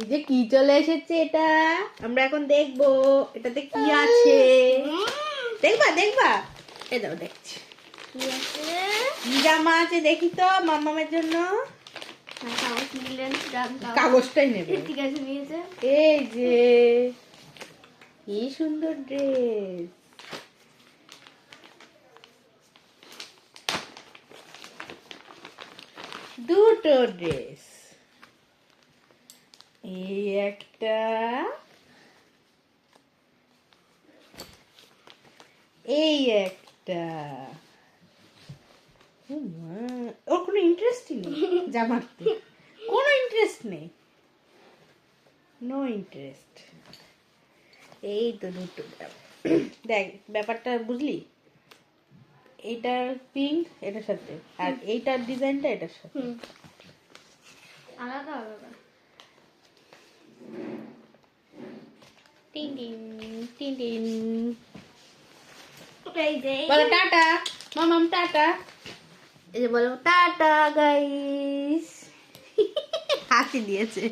এই যে কি চলে এসেছে এটা, আমরা এখন দেখবো এটাতে কি আছে। দেখবা দেখবা, এ দাও দেখছি কি আছে? কি জামা আছে দেখি তো মাম্মামের জন্য। কাগজ নিলেন, কাগজটাই নেবে। ঠিক আছে, নিয়েছে। এই যে কি সুন্দর ড্রেস, দুটো ড্রেস, এই একটা এই একটা। ও মা, ওর কোনো ইন্টারেস্টই নেই জামাতে, কোনো ইন্টারেস্ট নেই, নো ইন্টারেস্ট। এই তো দুটো দেখ, ব্যাপারটা বুঝলি? এইটা পিঙ্ক এটার সাথে, আর এইটার ডিজাইনটা এটার সাথে। আলাদা আলাদা। Tin tin tin tin. এই যে বলো টাটা মামাম, টাটা। এই যে বলো টাটা গাইস, হাসি দিয়েছে।